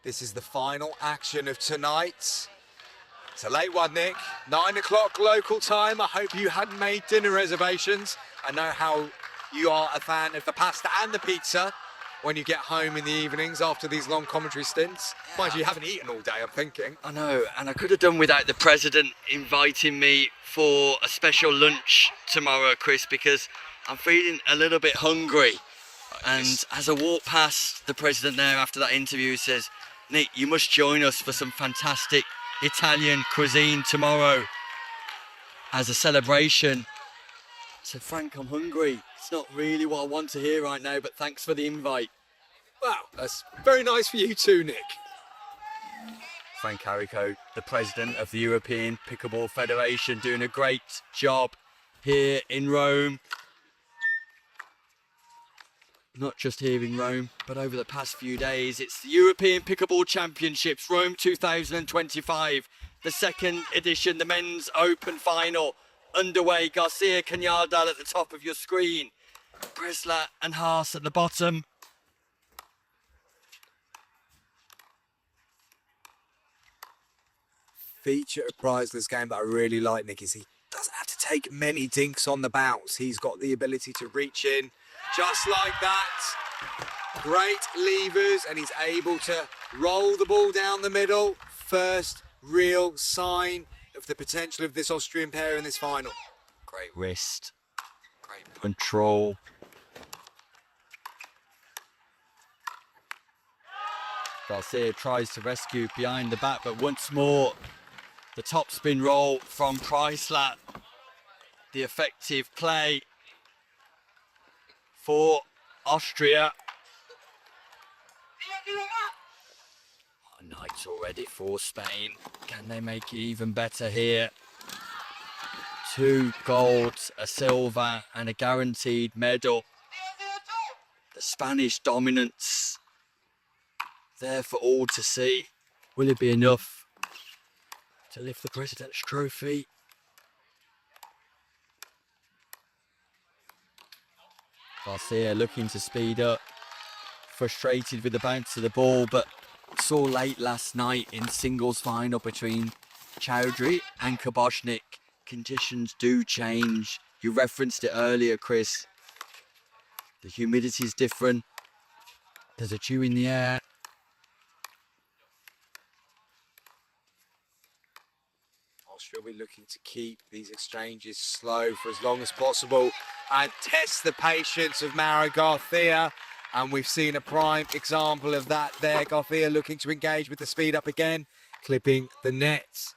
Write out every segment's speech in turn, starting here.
This is the final action of tonight. It's a late one, Nick. 9 o'clock local time. I hope you hadn't made dinner reservations. I know how you are a fan of the pasta and the pizza when you get home in the evenings after these long commentary stints. Mind you haven't eaten all day, I'm thinking. I know, and I could have done without the president inviting me for a special lunch tomorrow, Chris, because I'm feeling a little bit hungry. And as I walk past the president there after that interview, he says, Nick, you must join us for some fantastic Italian cuisine tomorrow as a celebration. I said, Frank, I'm hungry. It's not really what I want to hear right now, but thanks for the invite. Wow, that's very nice for you too, Nick. Frank Carrico, the president of the European Pickleball Federation, doing a great job here in Rome. Not just here in Rome, but over the past few days. It's the European Pickleball Championships, Rome 2025. The second edition, the men's open final, underway. Garcia Canyadell at the top of your screen. Preissler and Haas at the bottom. Feature of Preissler's game that I really like, Nick, is he doesn't have to take many dinks on the bounce. He's got the ability to reach in just like that. Great levers, and he's able to roll the ball down the middle. First real sign of the potential of this Austrian pair in this final. Great wrist, great control. Garcia tries to rescue behind the back, but once more, the top spin roll from Preissler. The effective play for Austria. What a night already for Spain. Can they make it even better here? 2 golds, a silver and a guaranteed medal. The Spanish dominance there for all to see. Will it be enough to lift the President's trophy? Garcia looking to speed up, frustrated with the bounce of the ball, but saw late last night in singles final between Chowdhury and Koboshnik. Conditions do change. You referenced it earlier, Chris. The humidity is different. There's a dew in the air. Austria will be looking to keep these exchanges slow for as long as possible and test the patience of Mauro Garcia. And we've seen a prime example of that there. Garcia looking to engage with the speed up again, clipping the nets.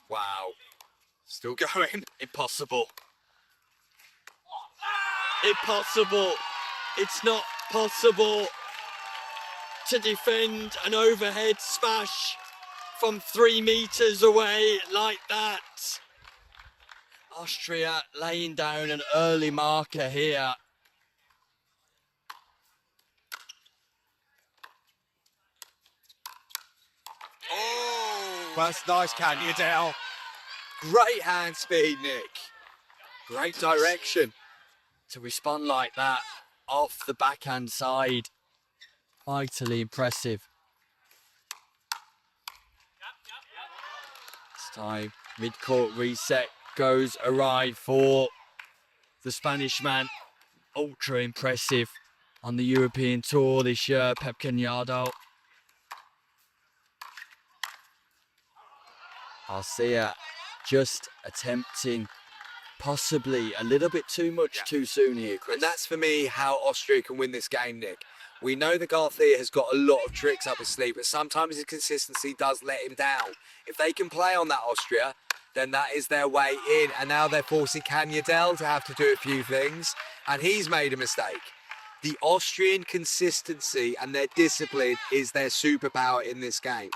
Wow, still going. Impossible. Impossible. It's not possible to defend an overhead smash from 3 meters away like that. Austria laying down an early marker here. That's nice, Canyadell. Great hand speed, Nick. Great direction. To respond like that off the backhand side. Vitally impressive. This time, mid-court reset goes awry for the Spanish man. Ultra impressive on the European tour this year, Pep Canyadell. Garcia just attempting possibly a little bit too much too soon here, Chris. And that's for me how Austria can win this game, Nick. We know that Garcia has got a lot of tricks up his sleeve, but sometimes his consistency does let him down. If they can play on that Austria, then that is their way in. And now they're forcing Canyadell to have to do a few things, and he's made a mistake. The Austrian consistency and their discipline is their superpower in this game.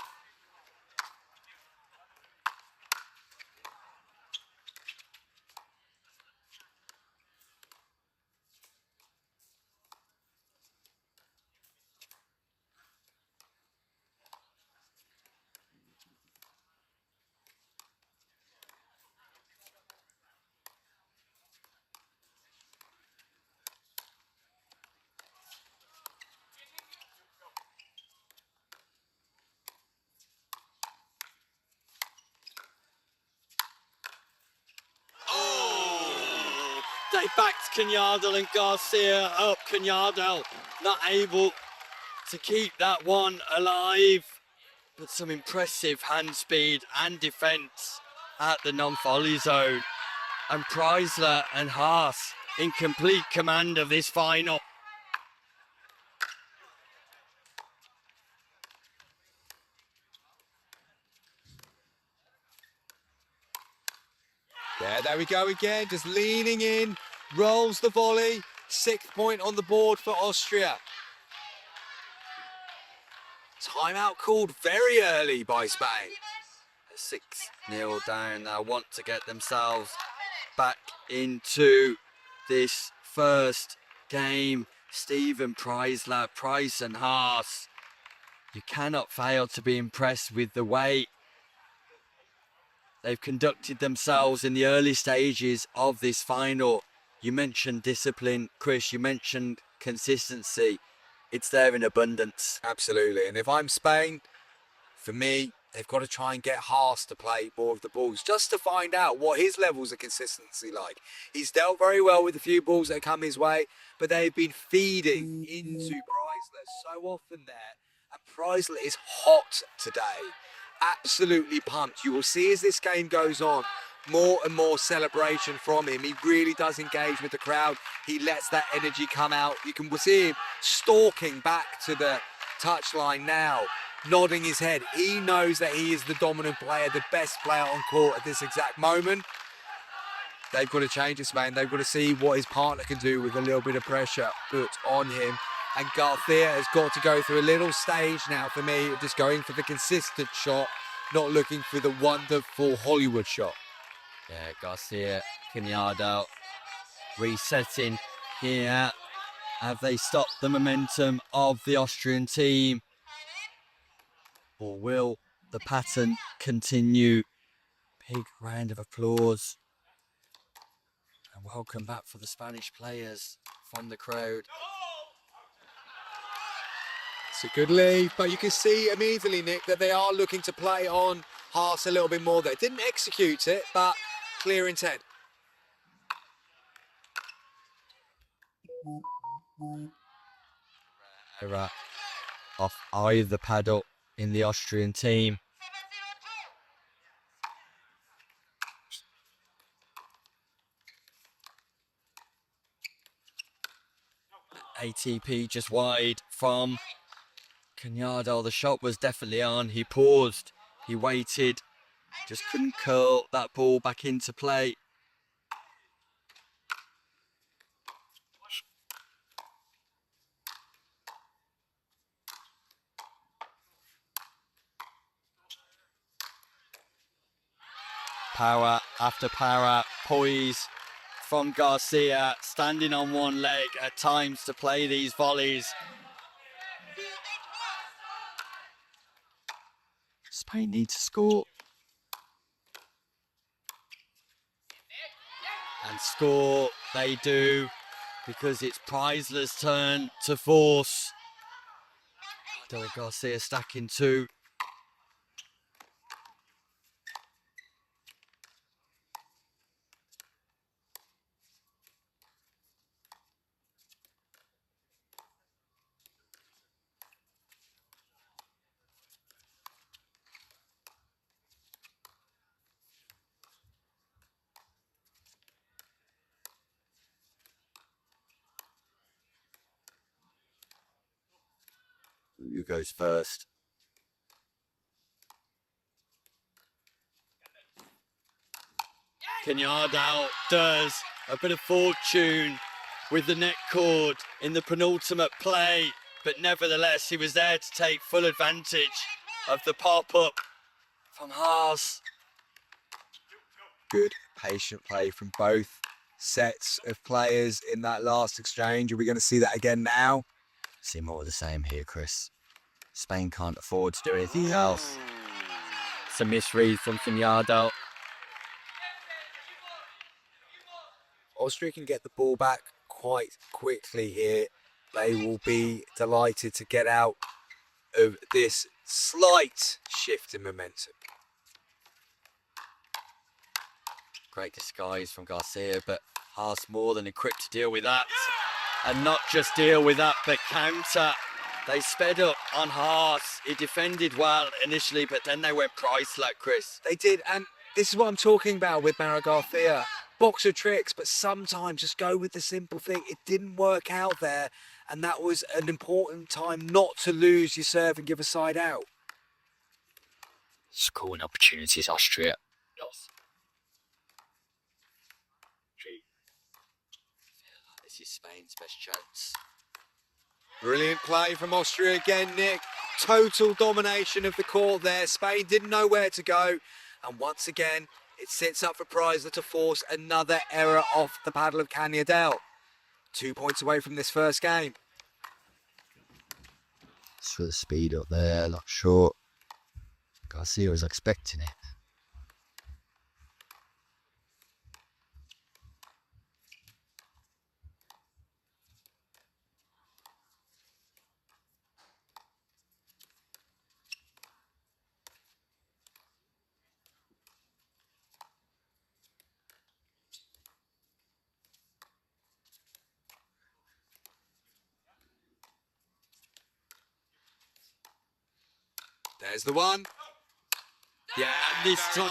They backed Canyadell and Garcia up. Canyadell not able to keep that one alive. But some impressive hand speed and defence at the non-volley zone. And Preissler and Haas in complete command of this final. Yeah, there we go again, just leaning in, rolls the volley, 6th point on the board for Austria. Timeout called very early by Spain. 6-0 down now, want to get themselves back into this first game. Stephen Preissler, Prycen Haas. You cannot fail to be impressed with the way they've conducted themselves in the early stages of this final. You mentioned discipline, Chris, you mentioned consistency. It's there in abundance. Absolutely, and if I'm Spain, for me, they've got to try and get Haas to play more of the balls, just to find out what his levels of consistency like. He's dealt very well with a few balls that come his way, but they've been feeding into Preissler so often there, and Preissler is hot today. Absolutely pumped. You will see as this game goes on, more and more celebration from him. He really does engage with the crowd. He lets that energy come out. You can see him stalking back to the touchline now, nodding his head. He knows that he is the dominant player, the best player on court at this exact moment. They've got to change this, man. They've got to see what his partner can do with a little bit of pressure put on him. And Garcia has got to go through a little stage now for me, just going for the consistent shot, not looking for the wonderful Hollywood shot. Yeah, Garcia, Canyadell resetting here. Have they stopped the momentum of the Austrian team? Or will the pattern continue? Big round of applause. And welcome back for the Spanish players from the crowd. It's a good lead, but you can see immediately, Nick, that they are looking to play on Haas a little bit more. They didn't execute it, but clear intent. Error off either paddle in the Austrian team. ATP just wide from Canyadell. The shot was definitely on. He paused, he waited, just couldn't curl that ball back into play. Power after power, poise from Garcia, standing on one leg at times to play these volleys. Spain need to score. And score they do, because it's Preissler's turn to force. Mauro Garcia stacking two. Who goes first? Canyadell does a bit of fortune with the net cord in the penultimate play, but nevertheless he was there to take full advantage of the pop-up from Haas. Good, patient play from both sets of players in that last exchange. Are we going to see that again now? See more of the same here, Chris. Spain can't afford to do anything else. It's a misread from Canyadell. Austria can get the ball back quite quickly here. They will be delighted to get out of this slight shift in momentum. Great disguise from Garcia, but Haas more than equipped to deal with that. And not just deal with that, but counter. They sped up on Haas. He defended well initially, but then they went Preissler, Chris. They did, and this is what I'm talking about with Mauro Garcia. Box of tricks, but sometimes just go with the simple thing. It didn't work out there, and that was an important time not to lose your serve and give a side out. Scoring opportunities, Austria. Yes. This is Spain's best chance. Brilliant play from Austria again, Nick. Total domination of the court there. Spain didn't know where to go. And once again, it sets up for Preissler to force another error off the paddle of Canyadell. 2 points away from this first game. It's for the speed up there, not short. Garcia was expecting it. There's the one. Yeah, and this time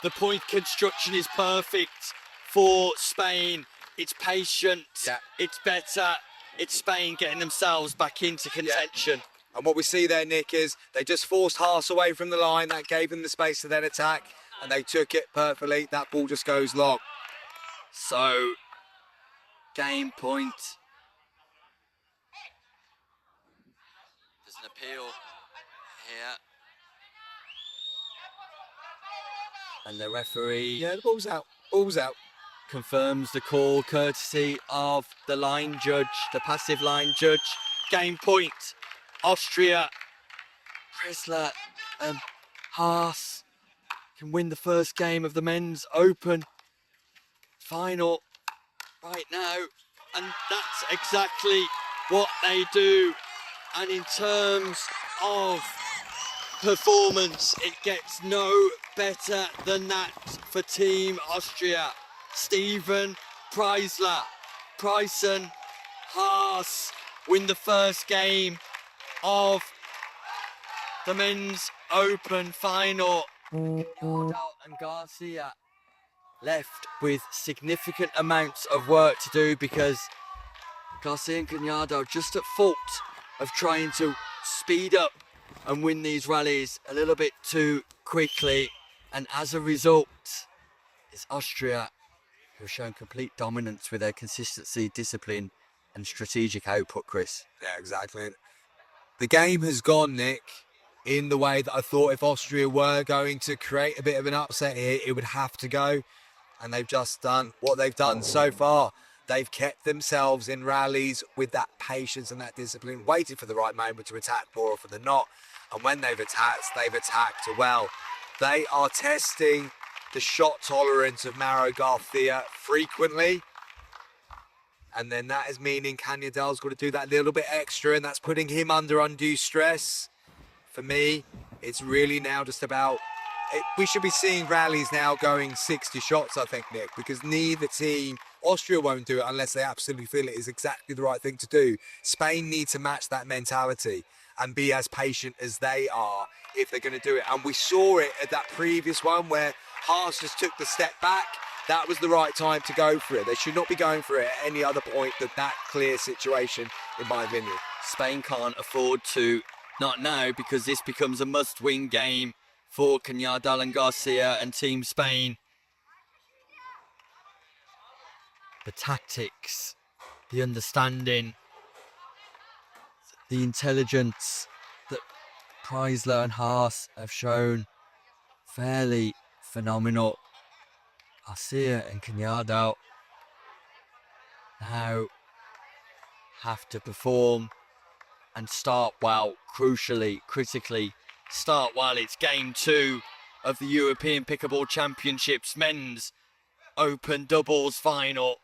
the point construction is perfect for Spain. It's patient, it's better, it's Spain getting themselves back into contention. And what we see there, Nick, is they just forced Haas away from the line. That gave them the space to then attack, and they took it perfectly. That ball just goes long. So, game point. There's an appeal here. And the referee... Yeah, the ball's out. Ball's out. Confirms the call courtesy of the line judge, the passive line judge. Game point. Austria. Preissler and Haas can win the first game of the men's open final right now. And that's exactly what they do. And in terms of performance, it gets no better than that for Team Austria. Stephen Preissler, Prycen Haas win the first game of the men's open final. Canyadell and Garcia left with significant amounts of work to do because Garcia and Canyadell just at fault of trying to speed up and win these rallies a little bit too quickly, and as a result it's Austria who have shown complete dominance with their consistency, discipline and strategic output, Chris. Yeah, exactly. The game has gone, Nick, in the way that I thought if Austria were going to create a bit of an upset here, it would have to go. And they've just done what they've done so far. They've kept themselves in rallies with that patience and that discipline, waited for the right moment to attack more often than not. And when they've attacked well. They are testing the shot tolerance of Mauro Garcia frequently. And then that is meaning Canyadell's got to do that little bit extra, and that's putting him under undue stress. For me, it's really now just about... we should be seeing rallies now going 60 shots, I think, Nick, because neither team... Austria won't do it unless they absolutely feel it is exactly the right thing to do. Spain need to match that mentality and be as patient as they are if they're going to do it. And we saw it at that previous one where Haas just took the step back. That was the right time to go for it. They should not be going for it at any other point than that clear situation, in my opinion. Spain can't afford to not now, because this becomes a must-win game for Canyadell and Garcia and Team Spain. The tactics the understanding, the intelligence that Preissler and Haas have shown. Fairly phenomenal. Garcia and Canyadell now have to perform and start well, crucially, critically, start well. It's game 2 of the European Pickleball Championships men's open doubles final.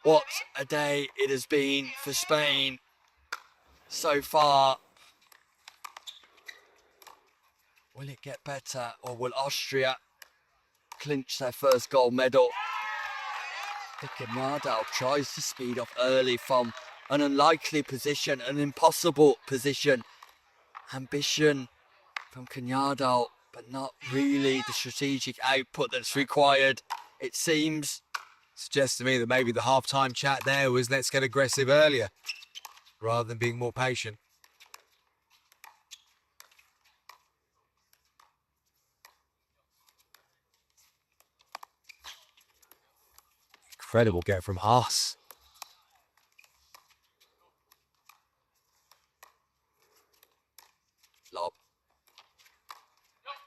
What a day it has been for Spain so far. Will it get better, or will Austria clinch their first gold medal? Canyadell tries to speed up early from an unlikely position, an impossible position. Ambition from Canyadell, but not really the strategic output that's required, it seems. Suggests to me that maybe the half-time chat there was let's get aggressive earlier, rather than being more patient. Incredible get from Haas. Lob.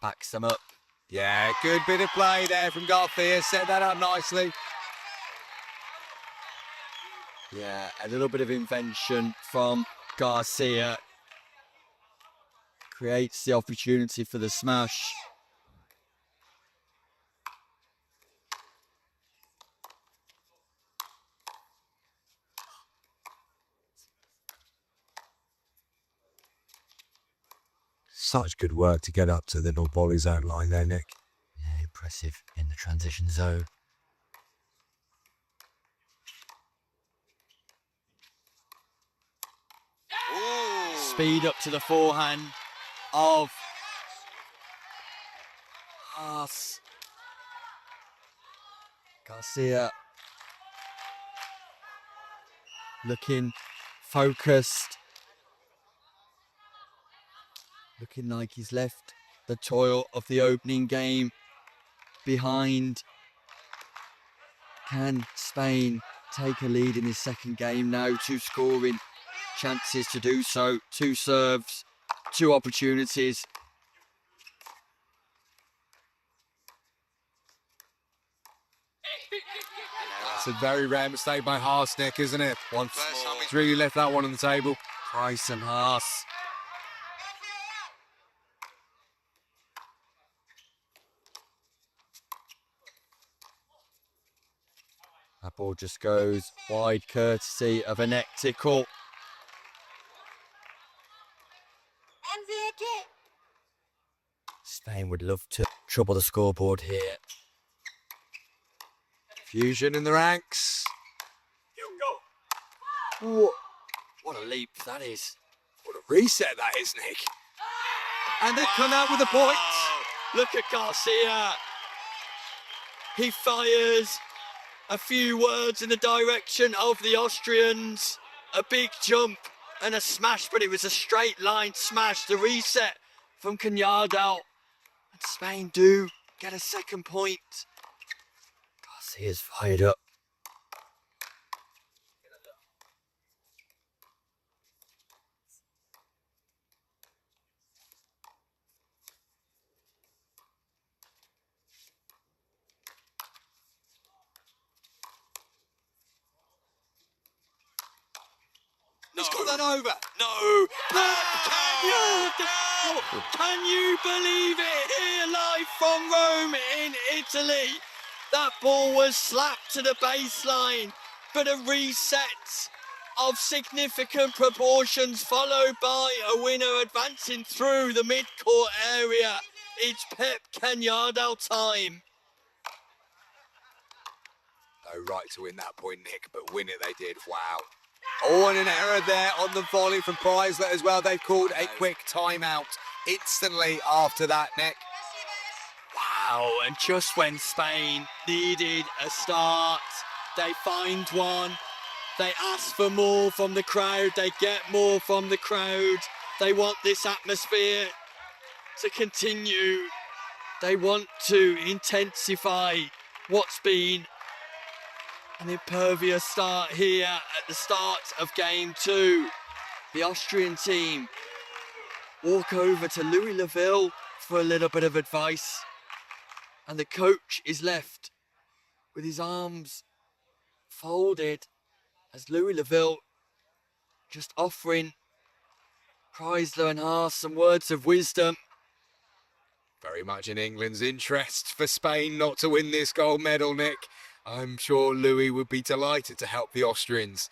Backs them up. Yeah, good bit of play there from Garcia. Set that up nicely. Yeah, a little bit of invention from Garcia. Creates the opportunity for the smash. Such good work to get up to the volley zone line there, Nick. Yeah, impressive in the transition zone. Ooh. Speed up to the forehand of Haas. Garcia looking focused. Looking like he's left the toil of the opening game behind. Can Spain take a lead in his second game now? 2 scoring chances to do so. 2 serves, 2 opportunities. It's a very rare mistake by Haas, Nick, isn't it? Once more. He's really left that one on the table. Prycen Haas. That ball just goes wide, courtesy of a neck tickle. Spain would love to trouble the scoreboard here. Fusion in the ranks. What a leap that is. What a reset that is, Nick. And they come out with a point. Look at Garcia. He fires a few words in the direction of the Austrians. A big jump and a smash, but it was a straight line smash. The reset from Canyadell. And Spain do get a second point. Garcia's fired up. He's got that over. No. Canyadell! Can you believe it? Here live from Rome in Italy. That ball was slapped to the baseline, but a reset of significant proportions followed by a winner advancing through the mid-court area. It's Pep Canyadell time. No right to win that point, Nick, but win it they did. Wow. Oh, and an error there on the volley from Preissler as well. They've called a quick timeout instantly after that, Nick. Wow, and just when Spain needed a start, they find one. They ask for more from the crowd. They get more from the crowd. They want this atmosphere to continue. They want to intensify what's been An impervious start here at the start of game 2. The Austrian team walk over to Louis Laville for a little bit of advice, and the coach is left with his arms folded as Louis Laville just offering Preissler and Haas some words of wisdom. Very much in England's interest for Spain not to win this gold medal, Nick. I'm sure Louis would be delighted to help the Austrians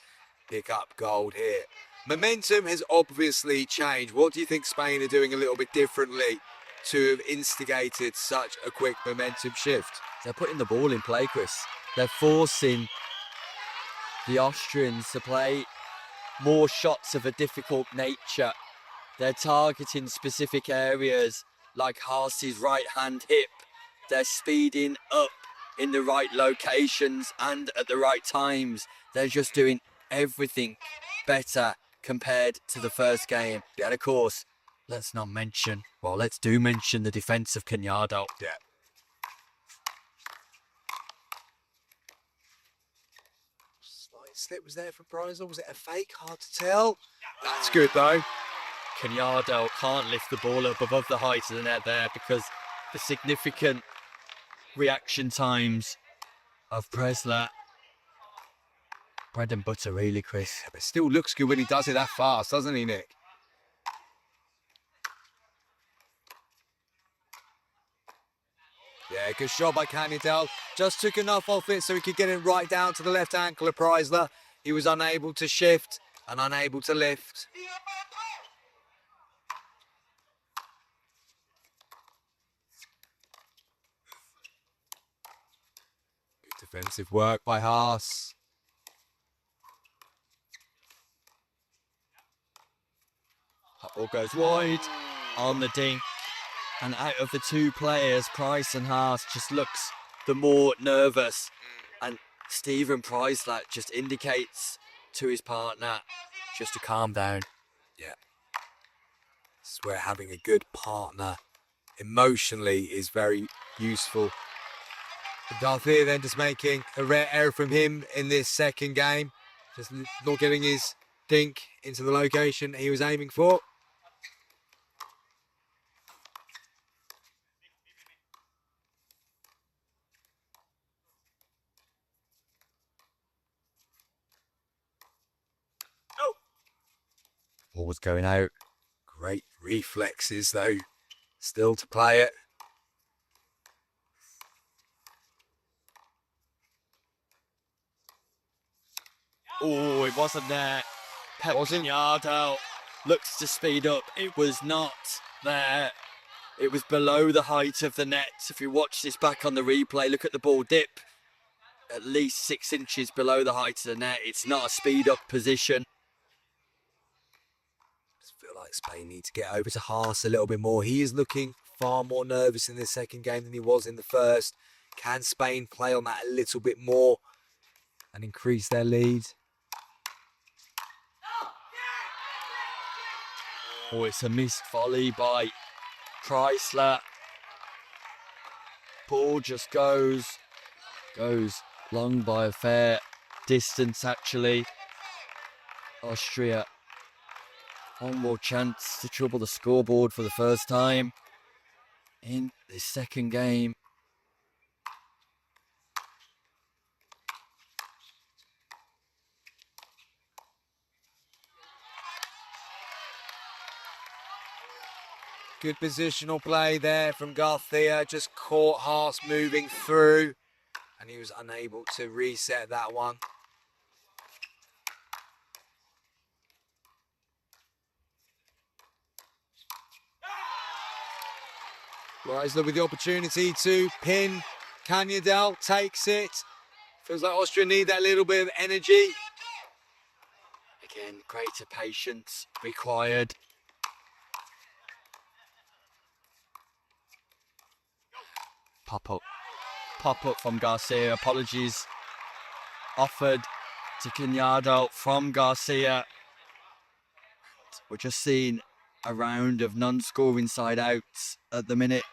pick up gold here. Momentum has obviously changed. What do you think Spain are doing a little bit differently to have instigated such a quick momentum shift? They're putting the ball in play, Chris. They're forcing the Austrians to play more shots of a difficult nature. They're targeting specific areas like Haas's right-hand hip. They're speeding up in the right locations and at the right times. They're just doing everything better compared to the first game. And of course, let's mention the defence of Canyadell. Yeah. Slight slip was there from Preissler. Was it a fake? Hard to tell. That's good though. Canyadell can't lift the ball up above the height of the net there because the significant reaction times of Preissler. Bread and butter, really, Chris. But still looks good when he does it that fast, doesn't he, Nick? Yeah, good shot by Canyadell. Just took enough off it so he could get it right down to the left ankle of Preissler. He was unable to shift and unable to lift. Good defensive work by Haas. Ball goes wide on the ding. And out of the two players, Prycen Haas just looks the more nervous. And Stephen Preissler just indicates to his partner just to calm down. Yeah. This is where having a good partner emotionally is very useful. Garcia then just making a rare error from him in this second game. Just not getting his dink into the location he was aiming for. Ball was going out. Great reflexes though, still to play it. Oh, it wasn't there. Pep Canyadell looks to speed up. It was not there. It was below the height of the net. If you watch this back on the replay, look at the ball dip. At least 6 inches below the height of the net. It's not a speed up position. I feel like Spain need to get over to Haas a little bit more. He is looking far more nervous in this second game than he was in the first. Can Spain play on that a little bit more and increase their lead? Oh, it's a missed volley by Preissler. Ball just goes long by a fair distance, actually. Austria, one more chance to trouble the scoreboard for the first time in this second game. Good positional play there from Garcia. Just caught Haas moving through and he was unable to reset that one. Preissler with the opportunity to pin Canyadell, takes it. Feels like Austria need that little bit of energy. Again, greater patience required. Pop up from Garcia. Apologies offered to Canyadell from Garcia. We're just seeing a round of non-scoring side outs at the minute.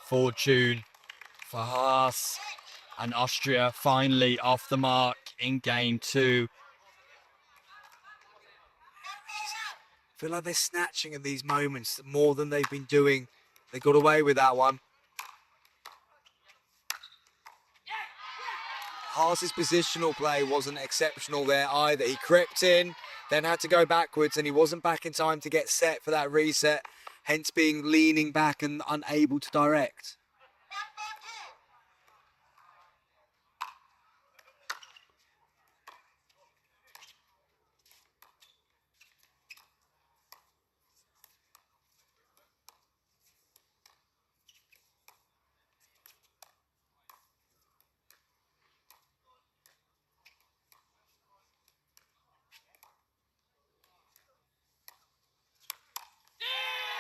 fortune for Haas, and Austria finally off the mark in game 2. I feel like they're snatching at these moments more than they've been doing. They got away with that one. Haas's positional play wasn't exceptional there either. He crept in, then had to go backwards, and he wasn't back in time to get set for that reset, hence being leaning back and unable to direct.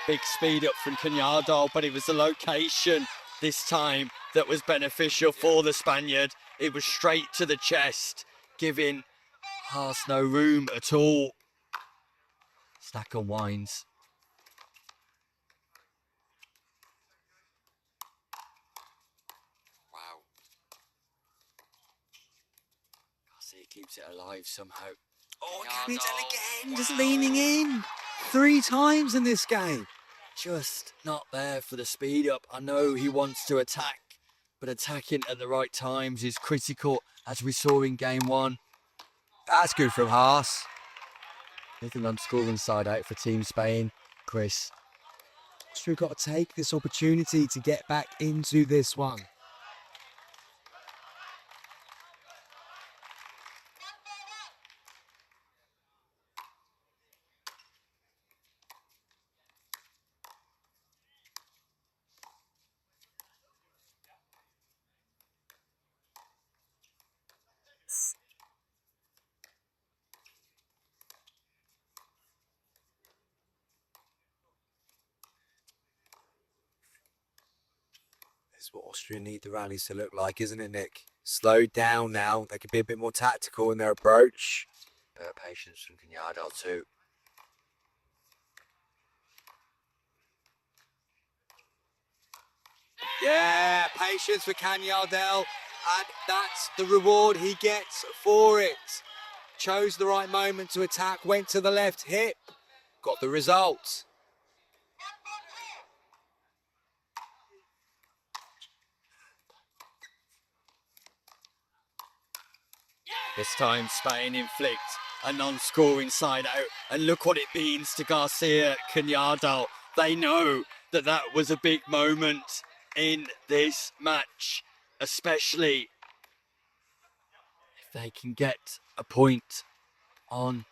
Big speed up from Canyadell, but it was the location this time that was beneficial for the Spaniard. It was straight to the chest, giving Haas no room at all. Stack unwinds. Wow. Garcia keeps it alive somehow. Oh, Canyadell again, just leaning in 3 times in this game. Just not there for the speed up. I know he wants to attack, but attacking at the right times is critical, as we saw in game 1. That's good from Haas. Nothing on scoring side out for Team Spain, Chris. Austria got to take this opportunity to get back into this one. This is what Austria need the rallies to look like, isn't it, Nick? Slowed down now. They could be a bit more tactical in their approach. Patience from Canyadell too. Yeah, patience for Canyadell, and that's the reward he gets for it. Chose the right moment to attack, went to the left hip, got the result. This time Spain inflict a non-scoring side out, and look what it means to Garcia Canyadell. They know that that was a big moment in this match, especially if they can get a point on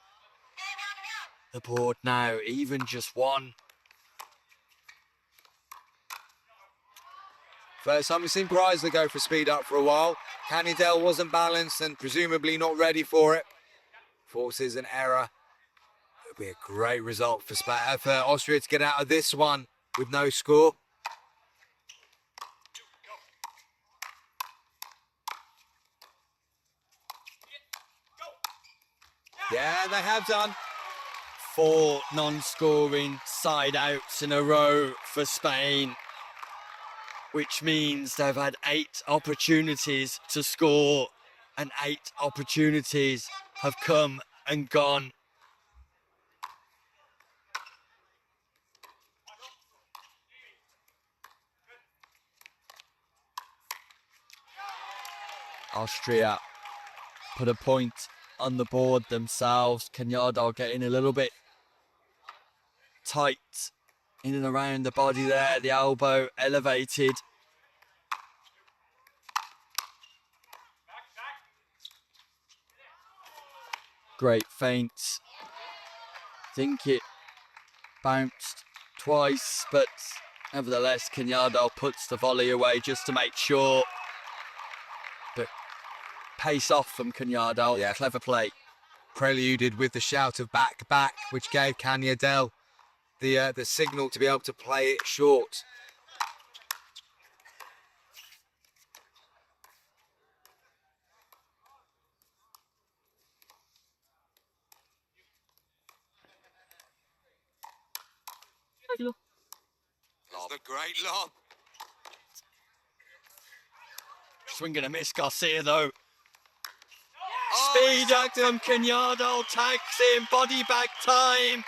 the board now, even just one. First time we've seen Preissler go for speed up for a while. Canyadell wasn't balanced and presumably not ready for it. Forces an error. It'll be a great result for Austria to get out of this one with no score. Yeah, they have done. 4 non-scoring side outs in a row for Spain, which means they've had 8 opportunities to score, and 8 opportunities have come and gone. Austria put a point on the board themselves. Canyadell getting a little bit tight in and around the body there, the elbow elevated. Great feint. Think it bounced twice, but nevertheless Canyadell puts the volley away just to make sure. But pace off from Canyadell, yeah, clever play. Preluded with the shout of back, back, which gave Canyadell the signal to be able to play it short. It's the great lob. Swing and a miss, Garcia though. Speed up from Canyadell, tags in, body back time.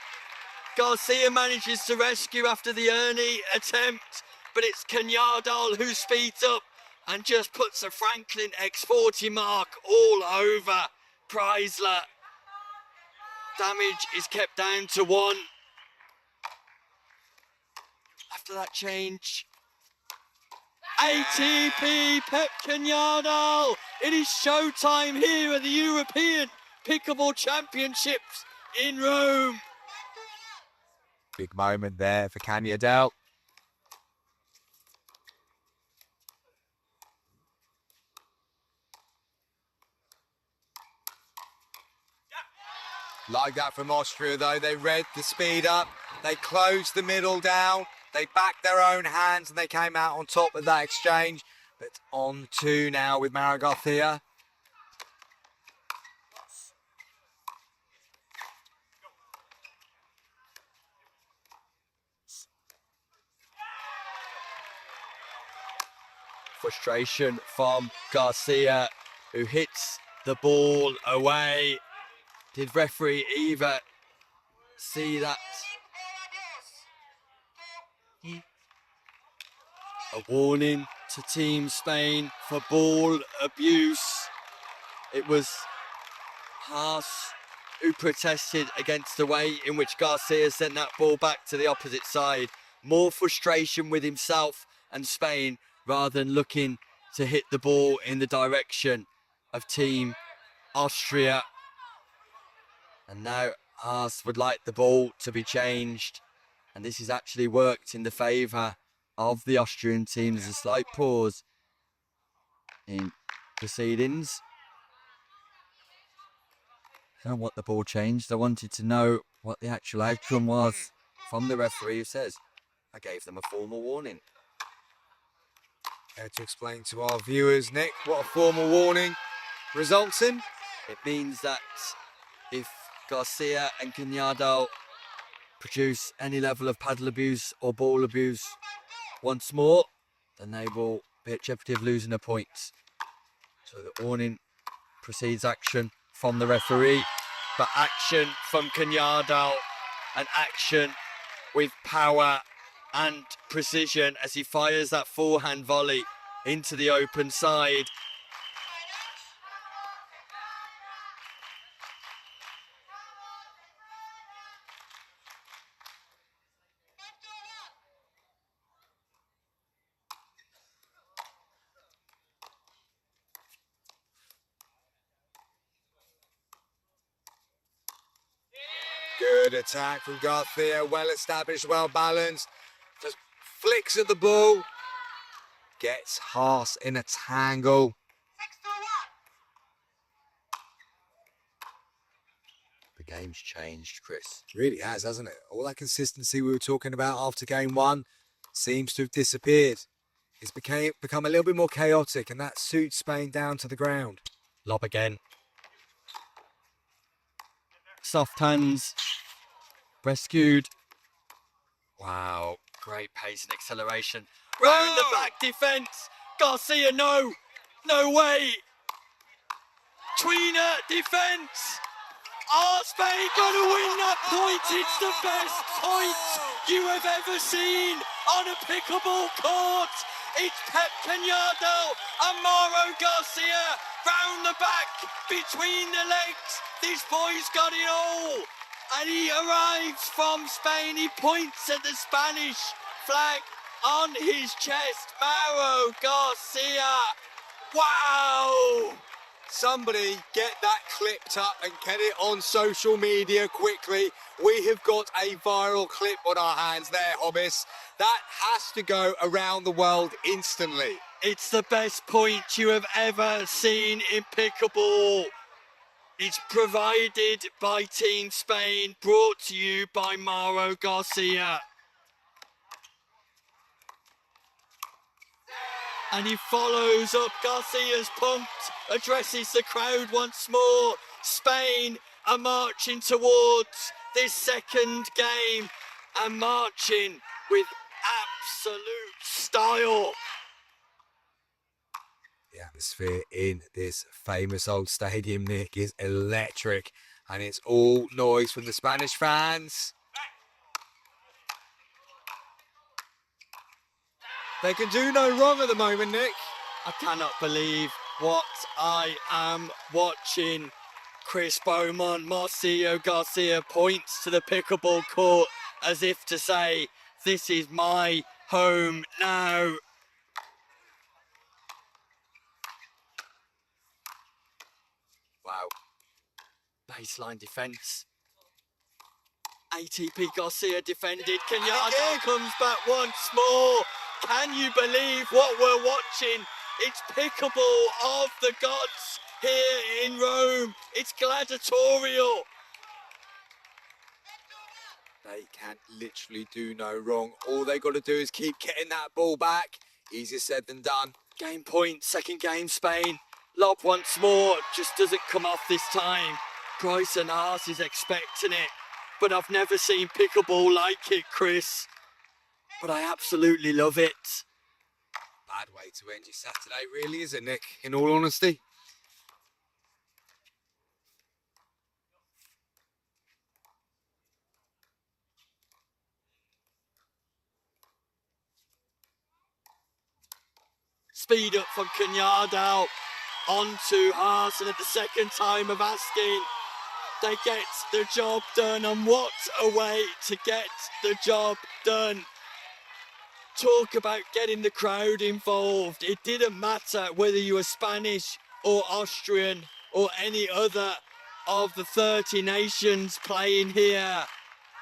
Garcia manages to rescue after the Ernie attempt, but it's Canyadell who speeds up and just puts a Franklin X40 mark all over Preissler. Damage is kept down to 1. After that change, ATP Pep Canyadell. It is showtime here at the European Pickleball Championships in Rome. Big moment there for Canyadell. Like that from Austria though, they read the speed up, they closed the middle down, they backed their own hands and they came out on top of that exchange. But on to now with Mauro Garcia. Frustration from Garcia, who hits the ball away. Did referee Eva see that? A warning to Team Spain for ball abuse. It was Haas who protested against the way in which Garcia sent that ball back to the opposite side. More frustration with himself and Spain rather than looking to hit the ball in the direction of Team Austria. And now Haas would like the ball to be changed. And this has actually worked in the favour of the Austrian team. There's a slight pause in proceedings. I don't want the ball changed. I wanted to know what the actual outcome was from the referee, who says, I gave them a formal warning. To explain to our viewers, Nick, what a formal warning results in. It means that if Garcia and Canyadell produce any level of paddle abuse or ball abuse once more, then they will be at jeopardy of losing a point. So the warning precedes action from the referee, but action from Canyadell, and action with power and precision as he fires that forehand volley into the open side. Good attack from Garcia, well established, well balanced. Just flicks at the ball. Gets Haas in a tangle. The game's changed, Chris. Really has, hasn't it? All that consistency we were talking about after game 1 seems to have disappeared. It's become a little bit more chaotic, and that suits Spain down to the ground. Lob again. Soft hands. Rescued. Wow, great pace and acceleration. Round the back defence. Garcia, no. No way. Tweener defence. Are Spain going to win that point? It's the best point you have ever seen on a pickleball court. It's Pep Canyadell and Mauro Garcia round the back, between the legs. This boy's got it all. And he arrives from Spain. He points at the Spanish flag on his chest. Mauro Garcia. Wow. Somebody get that clipped up and get it on social media quickly. We have got a viral clip on our hands there, Hobbs. That has to go around the world instantly. It's the best point you have ever seen in pickleball. It's provided by Team Spain, brought to you by Mauro Garcia. And he follows up. Garcia's pumped, addresses the crowd once more. Spain are marching towards this second game and marching with absolute style. Yeah, atmosphere in this famous old stadium, Nick, is electric, and it's all noise from the Spanish fans. They can do no wrong at the moment, Nick. I cannot believe what I am watching. Chris Beaumont, Mauro Garcia points to the pickleball court as if to say, this is my home now. Wow. Baseline defence. ATP Garcia defended. Canyadell comes back once more. Can you believe what we're watching? It's pickleball of the gods here in Rome. It's gladiatorial. They can literally do no wrong. All they got to do is keep getting that ball back. Easier said than done. Game point, second game, Spain. Lob once more, just doesn't come off this time. Prycen Haas is expecting it, but I've never seen pickleball like it, Chris. But I absolutely love it. Bad way to end your Saturday, really, is it, Nick? In all honesty. Speed up from Canyadell onto Haas, and at the second time of asking, they get the job done, and what a way to get the job done. Talk about getting the crowd involved. It didn't matter whether you were Spanish or Austrian or any other of the 30 nations playing here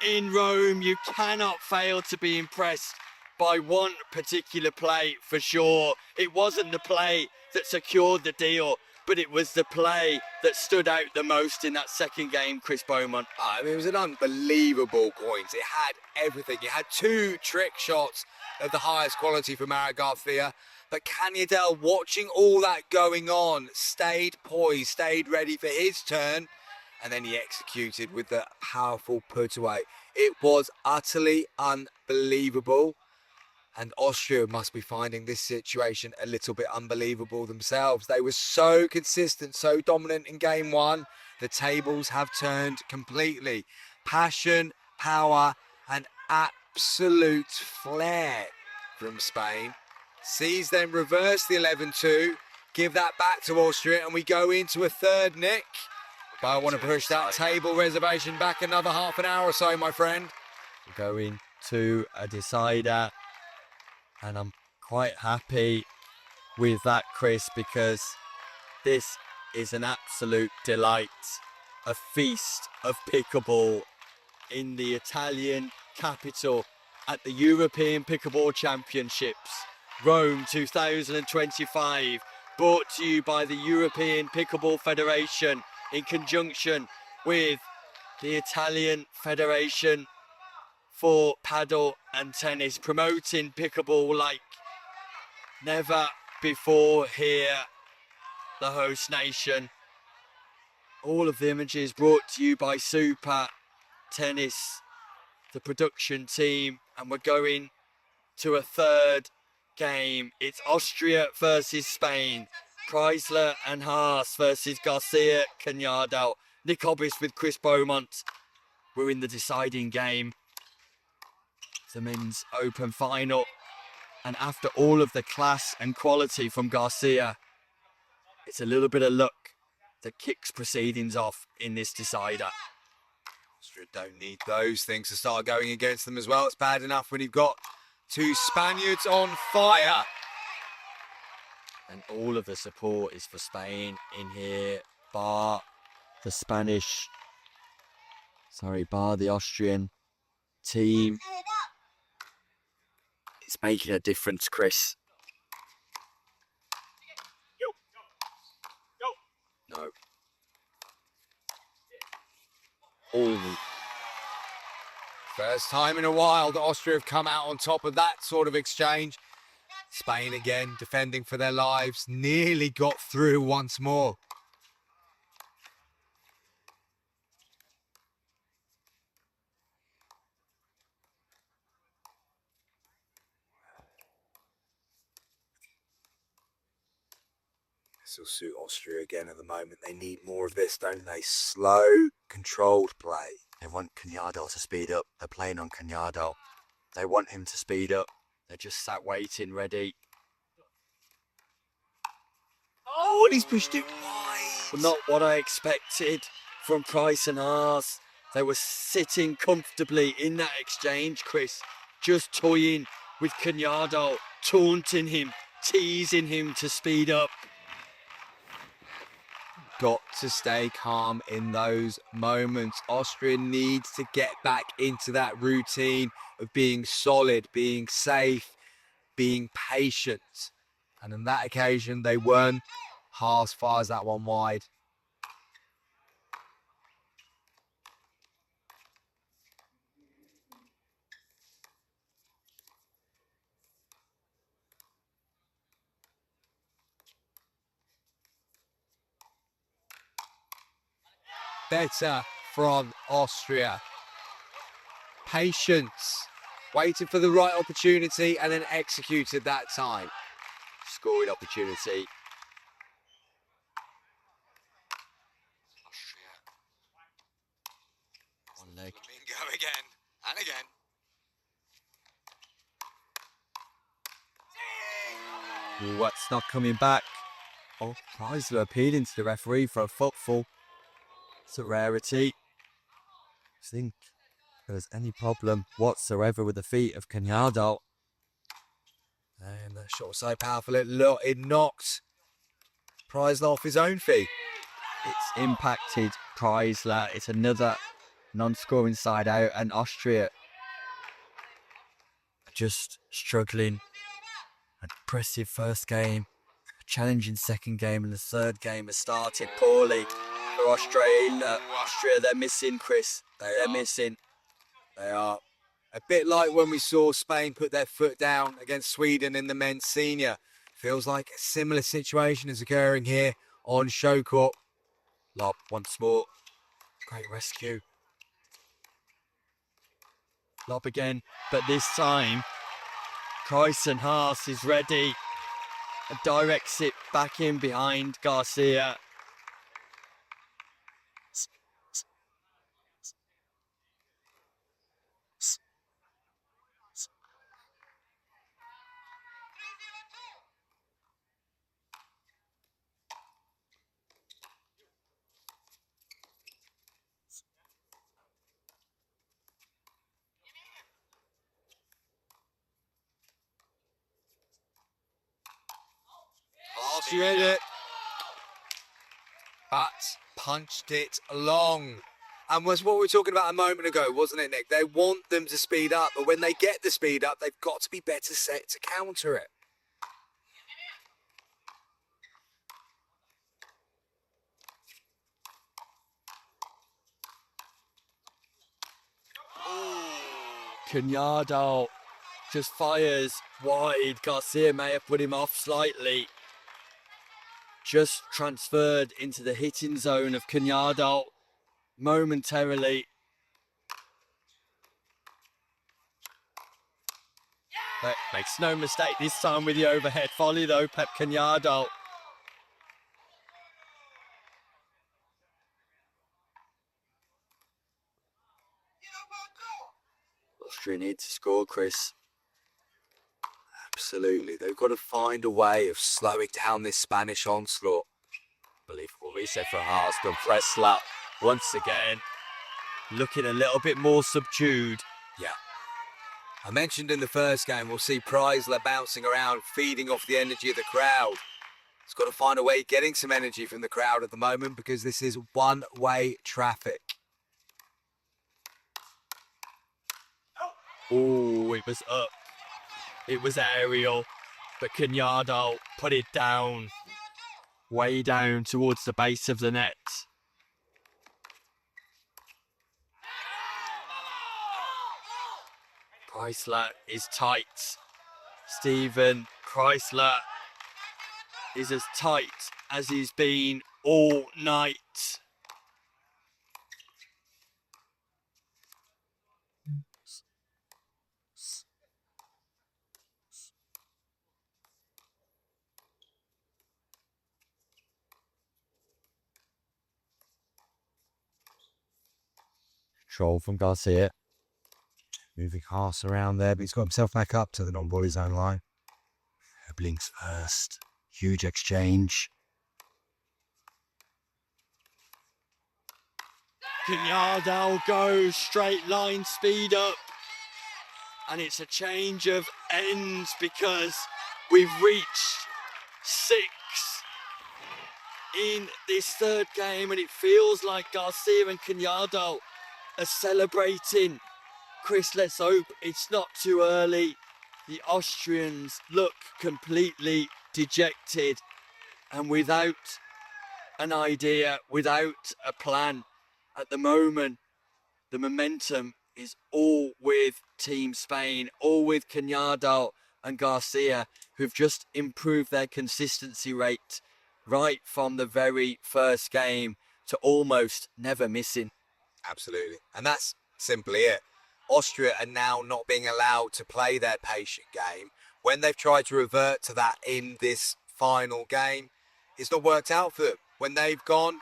in Rome. You cannot fail to be impressed by one particular play for sure. It wasn't the play that secured the deal, but it was the play that stood out the most in that second game, Chris Beaumont. I mean, it was an unbelievable point. It had everything. It had two trick shots of the highest quality from Mauro Garcia. But Canyadell, watching all that going on, stayed poised, stayed ready for his turn, and then he executed with the powerful put away. It was utterly unbelievable. And Austria must be finding this situation a little bit unbelievable themselves. They were so consistent, so dominant in game one. The tables have turned completely. Passion, power, and absolute flair from Spain. Sees them reverse the 11-2, give that back to Austria, and we go into a third, Nick. But I want to push that table reservation back another half an hour or so, my friend. We're going to a decider. And I'm quite happy with that, Chris, because this is an absolute delight. A feast of pickleball in the Italian capital at the European Pickleball Championships, Rome 2025, brought to you by the European Pickleball Federation in conjunction with the Italian Federation for paddle and tennis, promoting pickleball like never before here, the host nation. All of the images brought to you by Super Tennis, the production team, and we're going to a third game. It's Austria versus Spain, Preissler and Haas versus Garcia Canyadell. Nick Hobbs with Chris Beaumont. We're in the deciding game, the men's open final, and after all of the class and quality from Garcia, it's a little bit of luck that kicks proceedings off in this decider. Austria don't need those things to start going against them as well. It's bad enough when you've got two Spaniards on fire. And all of the support is for Spain in here, bar the Austrian team. It's making a difference, Chris. No. All First time in a while that Austria have come out on top of that sort of exchange. Spain again defending for their lives, nearly got through once more. This will suit Austria again at the moment. They need more of this, don't they? Slow, controlled play. They want Canyadell to speed up. They're playing on Canyadell. They want him to speed up. They're just sat waiting, ready. Oh, and he's pushed it wide. But not what I expected from Prycen Haas. They were sitting comfortably in that exchange, Chris. Just toying with Canyadell, taunting him, teasing him to speed up. Got to stay calm in those moments. Austria needs to get back into that routine of being solid, being safe, being patient. And on that occasion, they weren't. Haas fires that one wide. Better from Austria. Patience. Waited for the right opportunity and then executed that time. Scoring opportunity. Austria. One leg. Go again and again. What's not coming back? Oh, Preissler appealing to the referee for a footfall. It's a rarity. I think if there's any problem whatsoever with the feet of Canyadell. And that shot was so powerful, it knocked Preissler off his own feet. It's impacted Preissler. It's another non-scoring side out, and Austria just struggling. An impressive first game, a challenging second game, and the third game has started poorly for Australia. Austria, they're missing, Chris. They're missing. They are. A bit like when we saw Spain put their foot down against Sweden in the men's senior. Feels like a similar situation is occurring here on show court. Lob once more. Great rescue. Lob again, but this time Prycen Haas is ready and directs it back in behind Garcia. Austria hit it. But punched it long. And was what we were talking about a moment ago, wasn't it, Nick? They want them to speed up, but when they get the speed up, they've got to be better set to counter it. Canyadell just fires wide. Garcia may have put him off slightly. Just transferred into the hitting zone of Canyadell momentarily. But makes no mistake this time with the overhead volley though, Pep Canyadell. Austria need to score, Chris. Absolutely. They've got to find a way of slowing down this Spanish onslaught. Unbelievable reset for Haas, but Preissler once again looking a little bit more subdued. Yeah. I mentioned in the first game, we'll see Preissler bouncing around, feeding off the energy of the crowd. He's got to find a way of getting some energy from the crowd at the moment because this is one-way traffic. Oh, it was up. It was aerial, but Canyadell put it down, way down towards the base of the net. Preissler is tight. Steven Preissler is as tight as he's been all night. control from Garcia. Moving Haas around there, but he's got himself back up to the non-volley zone line. Blinks first. Huge exchange. Canyadell goes straight line, speed up. And it's a change of ends because we've reached 6 in this third game, and it feels like Garcia and Canyadell are celebrating. Chris, let's hope it's not too early. The Austrians look completely dejected and without an idea, without a plan. At the moment, the momentum is all with Team Spain, all with Canyadell and Garcia, who've just improved their consistency rate right from the very first game to almost never missing. Absolutely. And that's simply it. Austria are now not being allowed to play their patient game. When they've tried to revert to that in this final game, it's not worked out for them. When they've gone,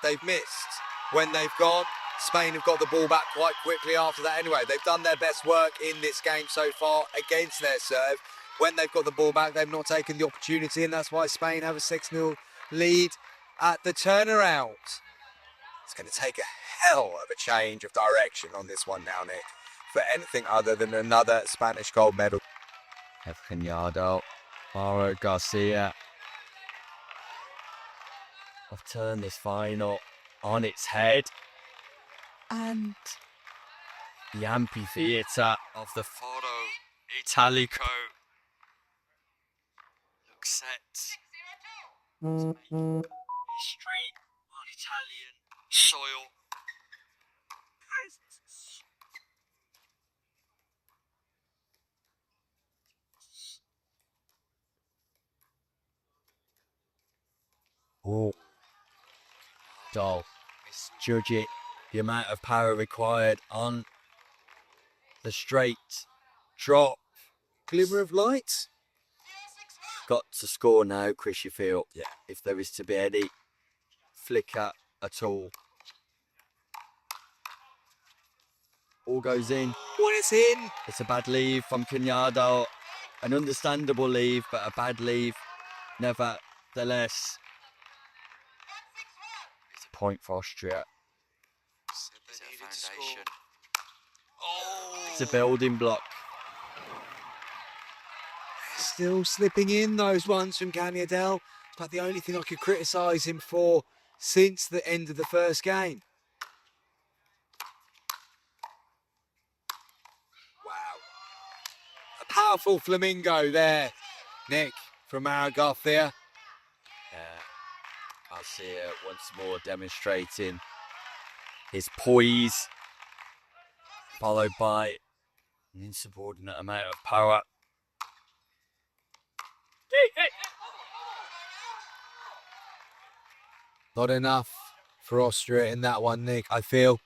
they've missed. When they've gone, Spain have got the ball back quite quickly after that anyway. They've done their best work in this game so far against their serve. When they've got the ball back, they've not taken the opportunity, and that's why Spain have a 6-0 lead at the turnaround. It's going to take a hell of a change of direction on this one now, Nick, for anything other than another Spanish gold medal. Pep Canyadell, Mauro Garcia have turned this final on its head, and the amphitheatre of the Foro Italico looks set. History on Italian soil. Oh, Doll misjudge it. The amount of power required on the straight drop. glimmer of light. Got to score now, Chris, you feel? Yeah. If there is to be any flicker at all. All goes in. What is in? It's a bad leave from Canyadell. An understandable leave, but a bad leave nevertheless. It's a point for Austria. It's a building block. Still slipping in those ones from Canyadell. It's about the only thing I could criticise him for since the end of the first game. Wow. A powerful flamingo there, Nick, from Mauro Garcia. Garcia once more demonstrating his poise, followed by an insubordinate amount of power. Not enough for Austria in that one, Nick, I feel.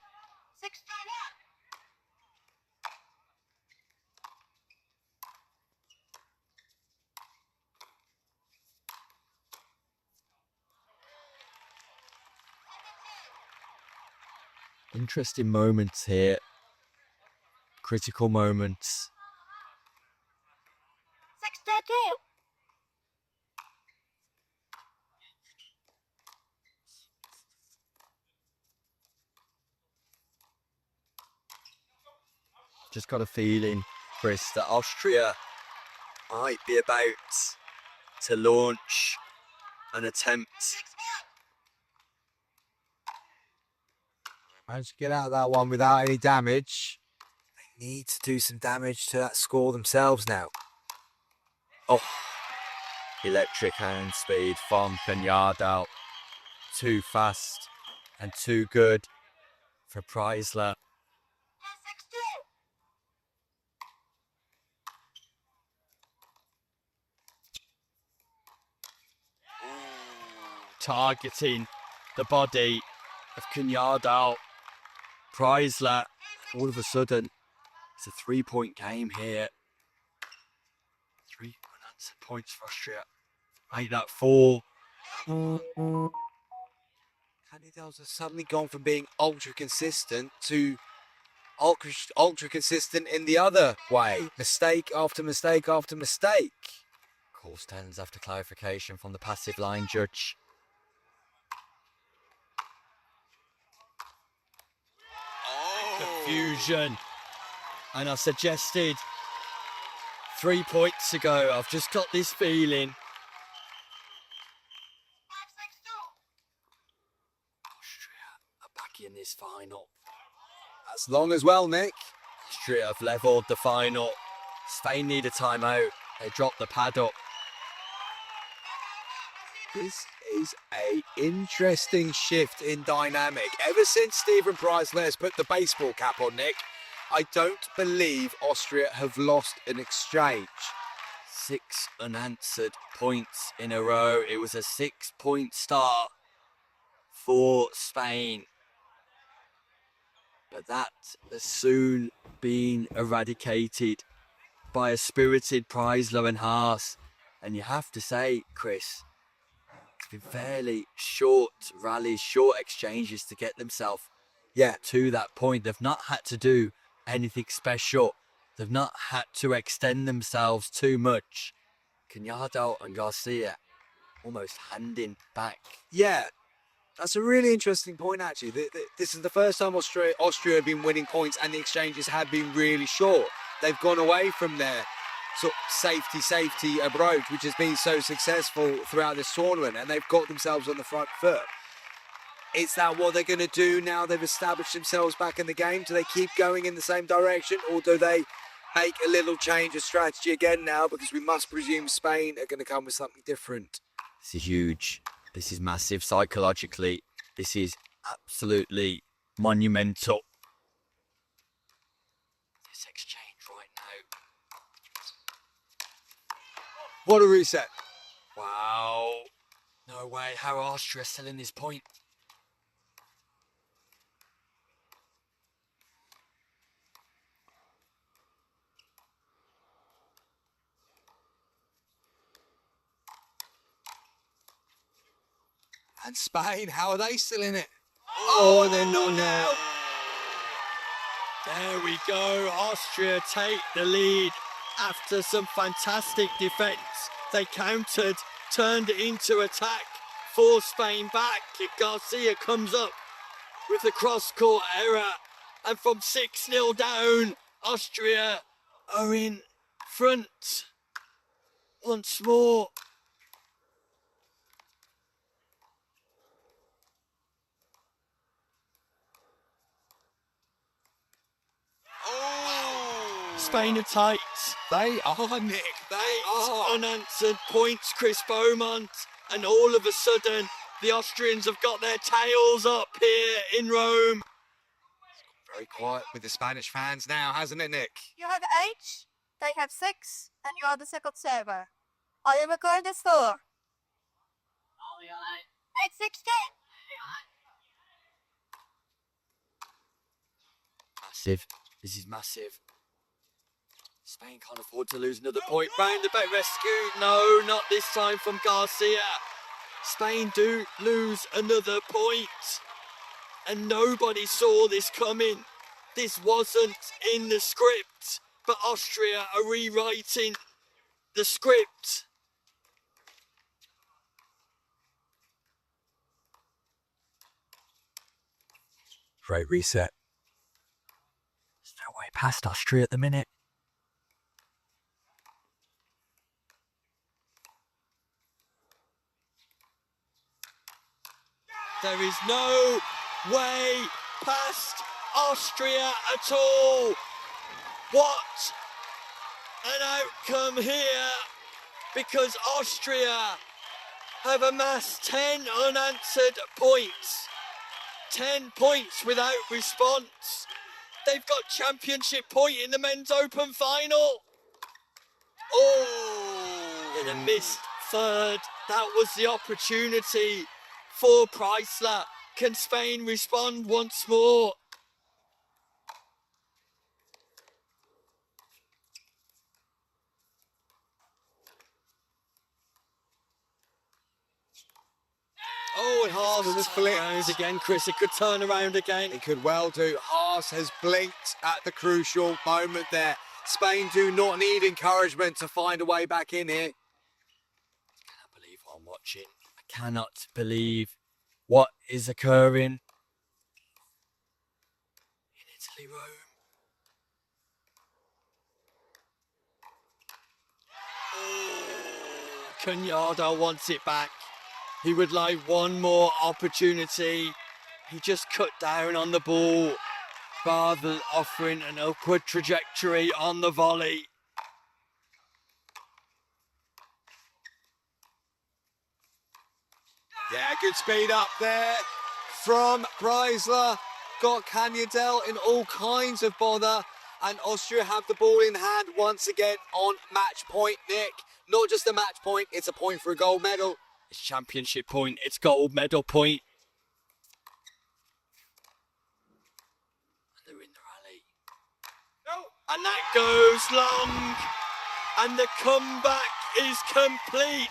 Interesting moments here. Critical moments. Just got a feeling, Chris, that Austria might be about to launch an attempt. Managed to get out of that one without any damage. They need to do some damage to that score themselves now. Oh, electric hand speed from Canyadell. Too fast and too good for Preissler. Targeting the body of Canyadell. Preissler, all of a sudden, it's a 3-point game here. 3 unanswered points for Austria. Make that 4. Canyadell's has suddenly gone from being ultra consistent to ultra consistent in the other way. Mistake after mistake after mistake. Call stands after clarification from the passive line judge. Confusion. And I suggested 3 points ago, I've just got this feeling. Austria are back in this final. That's long as well, Nick. Austria have levelled the final. Spain need a timeout. They dropped the pad up. This is a interesting shift in dynamic. Ever since Stephen Preissler has put the baseball cap on, Nick, I don't believe Austria have lost an exchange. 6 unanswered points in a row. It was a 6-point start for Spain. But that has soon been eradicated by a spirited Preissler and Haas. And you have to say, Chris, it's been fairly short rallies, short exchanges to get themselves to that point. They've not had to do anything special. They've not had to extend themselves too much. Canyadell and Garcia almost handing back. Yeah, that's a really interesting point, actually. This is the first time Austria have been winning points and the exchanges have been really short. They've gone away from their sort of safety approach, which has been so successful throughout this tournament, and they've got themselves on the front foot. Is that what they're going to do now they've established themselves back in the game? Do they keep going in the same direction, or do they make a little change of strategy again now, because we must presume Spain are going to come with something different? This is huge. This is massive psychologically. This is absolutely monumental. This exchange right now. What a reset. Wow. No way. How are Austria selling this point? And Spain, how are they still in it? Oh, they're not now. There we go. Austria take the lead after some fantastic defence. They countered, turned it into attack, forced Spain back. Garcia comes up with the cross-court error. And from 6-0 down, Austria are in front once more. Spain are tight. They are, Nick. They are. Unanswered points, Chris Beaumont. And all of a sudden, the Austrians have got their tails up here in Rome. Very quiet with the Spanish fans now, hasn't it, Nick? You have 8, they have 6, and you are the second server. I am recording this for 8-16. Massive. This is massive. Spain can't afford to lose another point. Round the back rescue. No, not this time from Garcia. Spain do lose another point. And nobody saw this coming. This wasn't in the script. But Austria are rewriting the script. Great reset. There's no way past Austria at the minute. There is no way past Austria at all. What an outcome here, because Austria have amassed 10 unanswered points. 10 points without response. They've got championship point in the men's open final. Oh, in a missed third. That was the opportunity for Preissler. Can Spain respond once more? Oh, and Haas has blinked. Again, Chris, it could turn around again. It could well do. Haas has blinked at the crucial moment there. Spain do not need encouragement to find a way back in here. I cannot believe what I'm watching. I cannot believe what is occurring in Italy, Rome. Canyadell wants it back. He would like one more opportunity. He just cut down on the ball rather than offering an upward trajectory on the volley. Yeah, good speed up there from Preissler. Got Canyadell in all kinds of bother. And Austria have the ball in hand once again on match point, Nick. Not just a match point, it's a point for a gold medal. It's championship point, it's gold medal point. And they're in the rally. No. And that goes long. And the comeback is complete.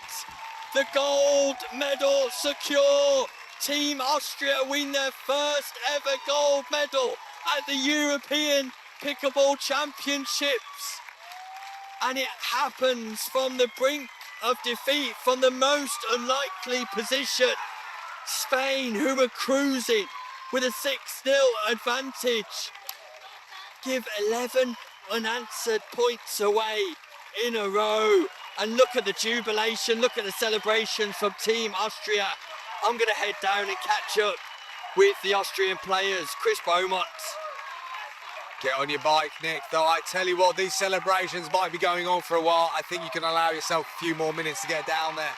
The gold medal secure. Team Austria win their first ever gold medal at the European Pickleball Championships. And it happens from the brink of defeat, from the most unlikely position. Spain, who were cruising with a 6-0 advantage, give 11 unanswered points away in a row. And look at the jubilation, look at the celebrations from Team Austria. I'm going to head down and catch up with the Austrian players. Chris Beaumont. Get on your bike, Nick. Though I tell you what, these celebrations might be going on for a while. I think you can allow yourself a few more minutes to get down there.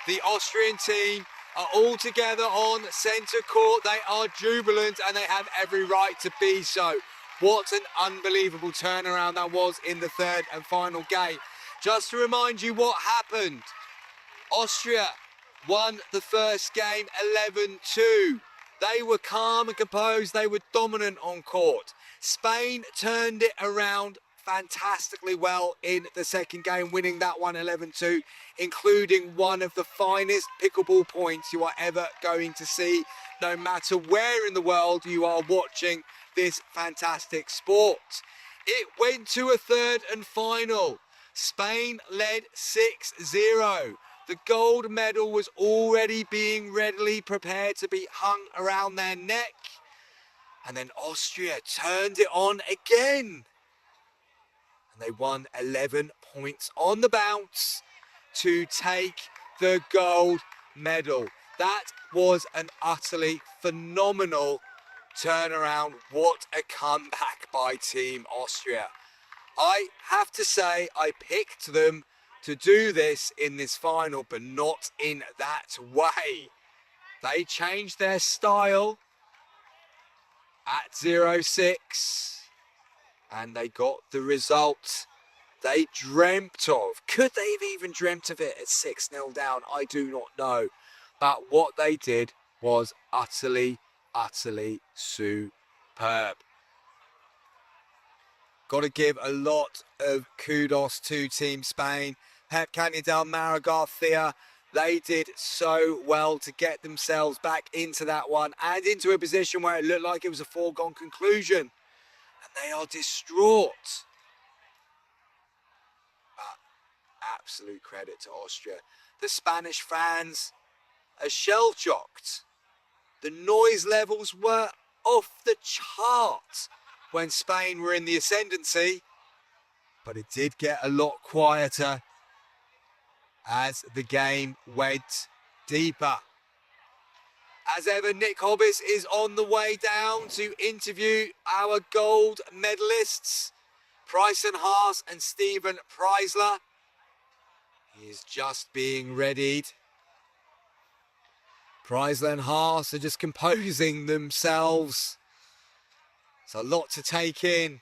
The Austrian team are all together on centre court. They are jubilant and they have every right to be so. What an unbelievable turnaround that was in the third and final game. Just to remind you what happened. Austria won the first game 11-2. They were calm and composed. They were dominant on court. Spain turned it around fantastically well in the second game, winning that one 11-2, including one of the finest pickleball points you are ever going to see, no matter where in the world you are watching this fantastic sport. It went to a third and final. Spain led 6-0. The gold medal was already being readily prepared to be hung around their neck. And then Austria turned it on again. And they won 11 points on the bounce to take the gold medal. That was an utterly phenomenal turnaround. What a comeback by Team Austria. I have to say I picked them to do this in this final, but not in that way. They changed their style at 0-6 and they got the result they dreamt of. Could they have even dreamt of it at 6-0 down? I do not know. But what they did was utterly superb. Got to give a lot of kudos to Team Spain. Pep Canyadell, Mauro Garcia, they did so well to get themselves back into that one and into a position where it looked like it was a foregone conclusion. And they are distraught. But absolute credit to Austria. The Spanish fans are shell-shocked. The noise levels were off the chart when Spain were in the ascendancy, but it did get a lot quieter as the game went deeper. As ever, Nick Hobbs is on the way down to interview our gold medalists, Prycen Haas and Stephen Preissler. He is just being readied. Preissler and Haas are just composing themselves. It's a lot to take in,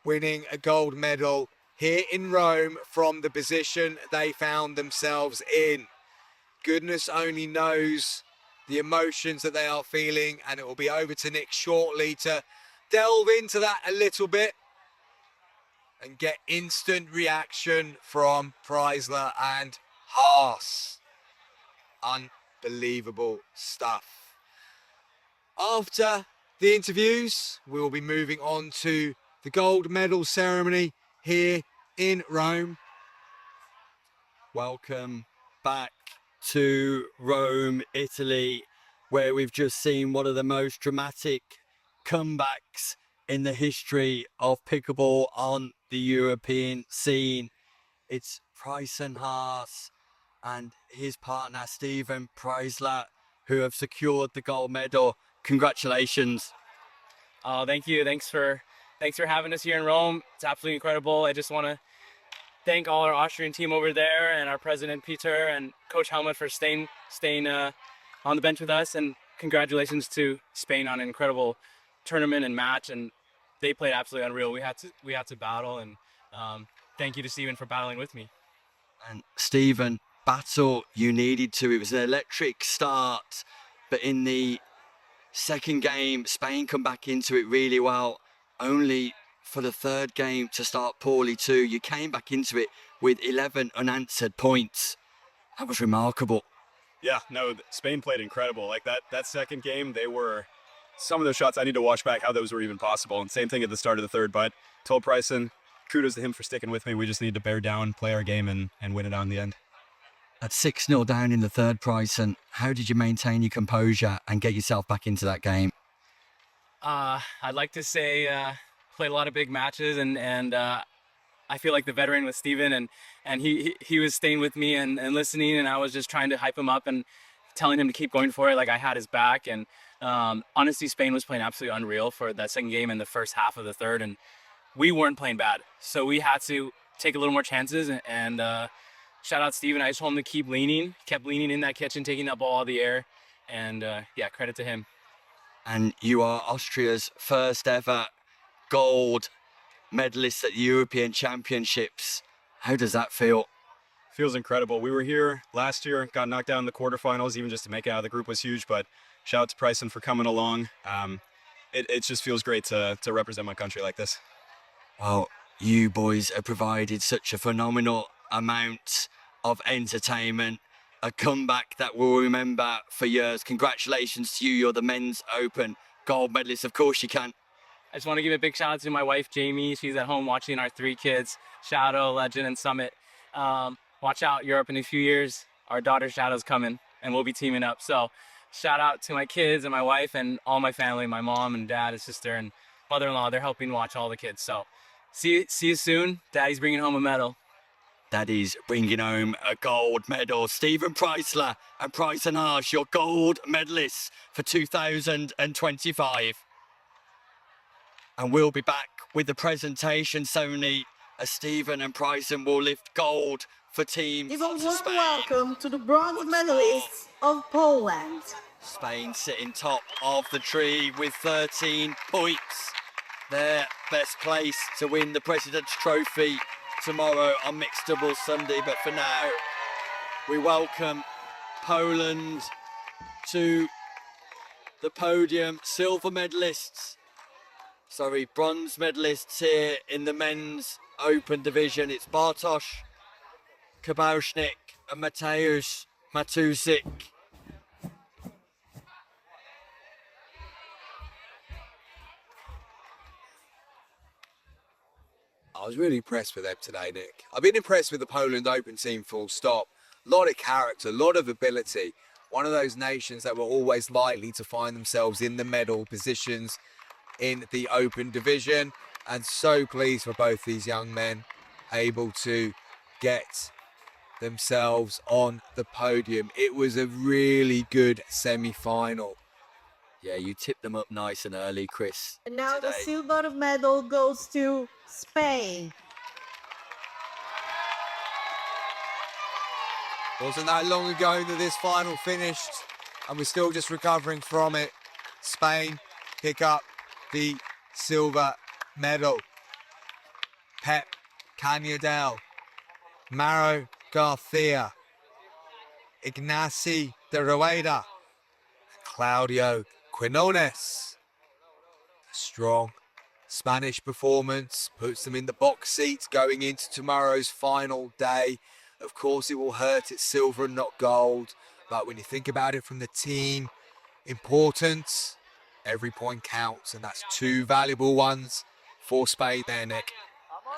winning a gold medal here in Rome from the position they found themselves in. Goodness only knows the emotions that they are feeling, and it will be over to Nick shortly to delve into that a little bit and get instant reaction from Preissler and Haas. Unbelievable stuff. After the interviews, we'll be moving on to the gold medal ceremony here in Rome. Welcome back to Rome, Italy, where we've just seen one of the most dramatic comebacks in the history of pickleball on the European scene. It's Prycen Haas and his partner Stephen Preissler who have secured the gold medal. Congratulations. Thank you. Thanks for having us here in Rome. It's absolutely incredible. I just want to thank all our Austrian team over there and our president Peter and Coach Helmut for staying on the bench with us. And congratulations to Spain on an incredible tournament and match. And they played absolutely unreal. We had to battle, and thank you to Stephen for battling with me. And Stephen, battle you needed to. It was an electric start, but in the second game, Spain come back into it really well, only for the third game to start poorly too. You came back into it with 11 unanswered points. That was remarkable. Yeah, no, Spain played incredible. Like that second game, they were, some of those shots I need to watch back how those were even possible. And same thing at the start of the third, but told Prycen, kudos to him for sticking with me. We just need to bear down, play our game, and win it on the end. At 6-0 down in the third, Prycen, how did you maintain your composure and get yourself back into that game? I'd like to say played a lot of big matches, and I feel like the veteran with Stephen, and he was staying with me and listening, and I was just trying to hype him up and telling him to keep going for it. Like I had his back, and honestly, Spain was playing absolutely unreal for that second game and the first half of the third, and we weren't playing bad, so we had to take a little more chances. And shout out Stephen. I just told him to keep leaning, kept leaning in that kitchen, taking that ball out of the air, and yeah, credit to him. And you are Austria's first ever gold medalist at the European Championships. How does that feel? Feels incredible. We were here last year, got knocked out in the quarterfinals. Even just to make it out of the group was huge, but shout out to Prycen for coming along. It just feels great to represent my country like this. Well, you boys have provided such a phenomenal amount of entertainment, a comeback that we'll remember for years. Congratulations to you. You're the men's open gold medalist. Of course you can. I just want to give a big shout out to my wife, Jamie. She's at home watching our 3 kids, Shadow, Legend, and Summit. Watch out, Europe in a few years. Our daughter Shadow's coming, and we'll be teaming up. So shout out to my kids and my wife and all my family, my mom and dad and sister and mother-in-law. They're helping watch all the kids. So see you soon. Daddy's bringing home a medal. Daddy's bringing home a gold medal. Stephen Preissler and Prycen Haas, your gold medalists for 2025. And we'll be back with the presentation ceremony as Stephen and Prycen will lift gold for Team Give a warm Spain. welcome to the bronze medalists of Poland. Spain sitting top of the tree with 13 points. Their best place to win the President's Trophy tomorrow on Mixed Doubles Sunday. But for now, we welcome Poland to the podium. Bronze medalists here in the men's open division. It's Bartosz Kabausznik and Mateusz Matusik. I was really impressed with them today, Nick. I've been impressed with the Poland Open team, full stop. A lot of character, a lot of ability. One of those nations that were always likely to find themselves in the medal positions in the Open division. And so pleased for both these young men able to get themselves on the podium. It was a really good semi-final. Yeah, you tipped them up nice and early, Chris. And now the today. silver medal goes to Spain. Wasn't that long ago that this final finished, and we're still just recovering from it. Spain pick up the silver medal. Pep Canyadell, Mauro Garcia, Ignacy de Rueda, Claudio Quinones. Strong Spanish performance puts them in the box seat going into tomorrow's final day. Of course, it will hurt it's silver and not gold, But when you think about it from the team importance, every point counts, and that's 2 valuable ones for Spain there, Nick.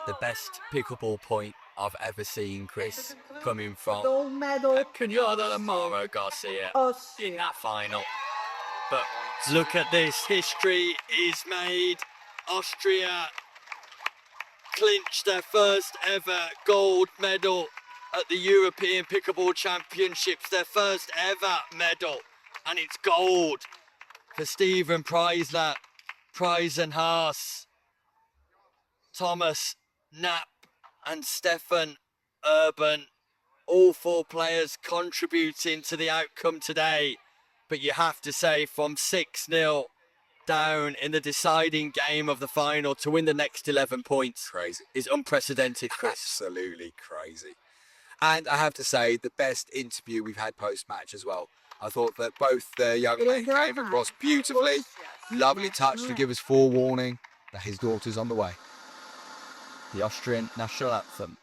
The best pickleball point I've ever seen, Chris, coming from Gold medal. Pep Canyadell and Mauro Garcia in that final. But look at this, history is made. Austria clinched their first ever gold medal at the European Pickleball Championships, their first ever medal, and it's gold for Stephen Preissler, Prycen Haas, Thomas Knapp and Stefan Urban, all 4 players contributing to the outcome today. But you have to say, from 6-0 down in the deciding game of the final to win the next 11 points Crazy. is unprecedented, Chris. Absolutely crazy. And I have to say, the best interview we've had post-match as well. I thought that both the young men came across beautifully. Lovely touch to give us forewarning that his daughter's on the way. The Austrian national anthem.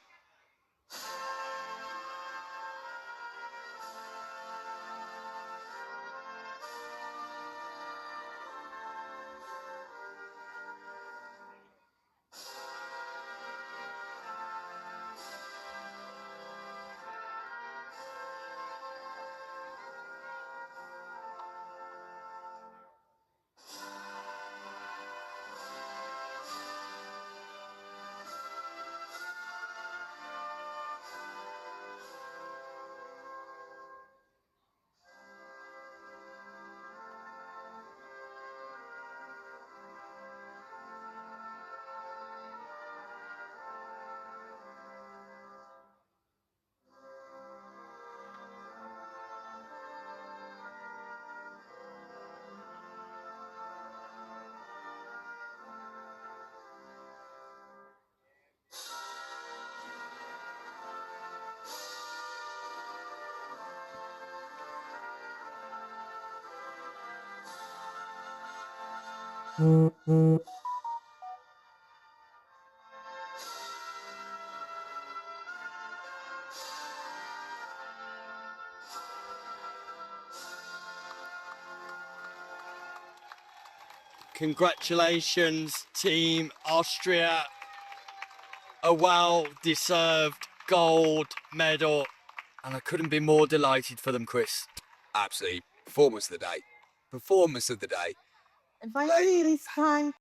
Congratulations, Team Austria. A well-deserved gold medal. And I couldn't be more delighted for them, Chris. Absolutely. Performance of the day. Performance of the day. And finally, it is time